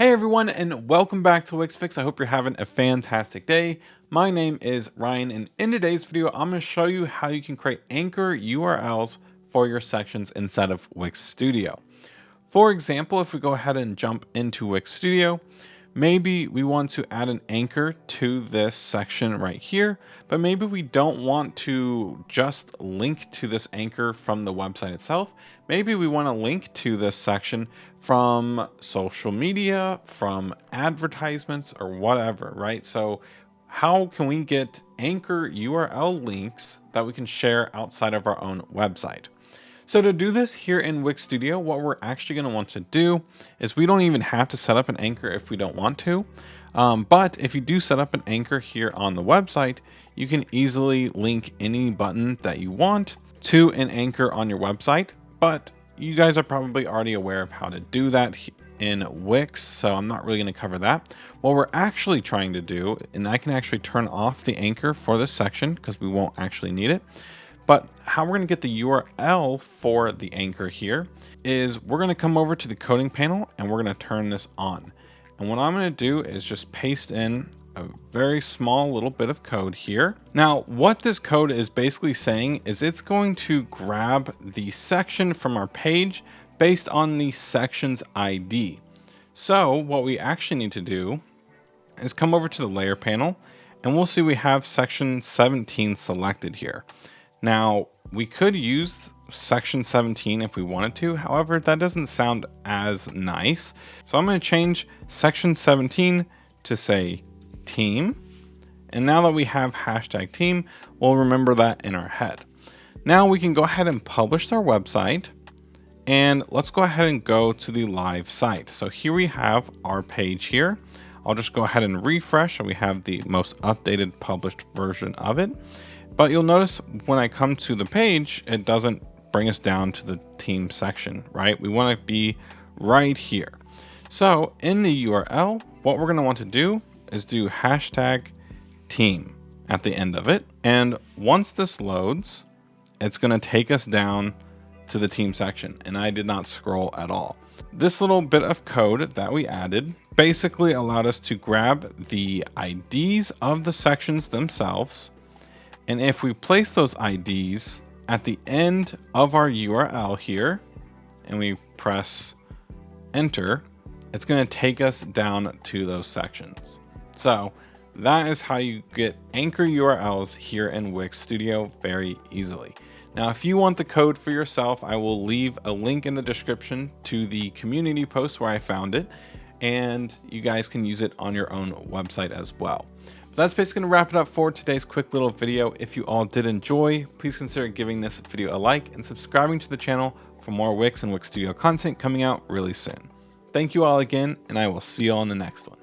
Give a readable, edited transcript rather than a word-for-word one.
Hey everyone, and welcome back to Wix Fix. I hope you're having a fantastic day. My name is Ryan, and in today's video, I'm going to show you how you can create anchor URLs for your sections inside of Wix Studio. For example, if we go ahead and jump into Wix Studio, maybe we want to add an anchor to this section right here, but maybe we don't want to just link to this anchor from the website itself. Maybe we want to link to this section from social media, from advertisements, or whatever, right? So how can we get anchor URL links that we can share outside of our own website? So to do this here in Wix Studio, what we're actually going to want to do is we don't even have to set up an anchor if we don't want to. But if you do set up an anchor here on the website, you can easily link any button that you want to an anchor on your website. But you guys are probably already aware of how to do that in Wix, so I'm not really going to cover that. What we're actually trying to do, and I can actually turn off the anchor for this section because we won't actually need it. But how we're going to get the URL for the anchor here is we're going to come over to the coding panel and we're going to turn this on. And what I'm going to do is just paste in a very small little bit of code here. Now, what this code is basically saying is it's going to grab the section from our page based on the section's ID. So what we actually need to do is come over to the layer panel and we'll see we have section 17 selected here. Now, we could use section 17 if we wanted to. However, that doesn't sound as nice. So I'm going to change section 17 to say team. And now that we have hashtag team, we'll remember that in our head. Now we can go ahead and publish our website. And let's go ahead and go to the live site. So here we have our page here. I'll just go ahead and refresh so we have the most updated published version of it. But you'll notice when I come to the page, it doesn't bring us down to the team section, right? We want to be right here. So in the URL, what we're going to want to do is do hashtag team at the end of it. And once this loads, it's going to take us down to the team section. And I did not scroll at all. This little bit of code that we added basically allowed us to grab the IDs of the sections themselves. And if we place those IDs at the end of our URL here, and we press enter, it's going to take us down to those sections. So that is how you get anchor URLs here in Wix Studio very easily. Now, if you want the code for yourself, I will leave a link in the description to the community post where I found it, and you guys can use it on your own website as well. So that's basically going to wrap it up for today's quick little video. If you all did enjoy, please consider giving this video a like and subscribing to the channel for more Wix and Wix Studio content coming out really soon. Thank you all again, and I will see you all in the next one.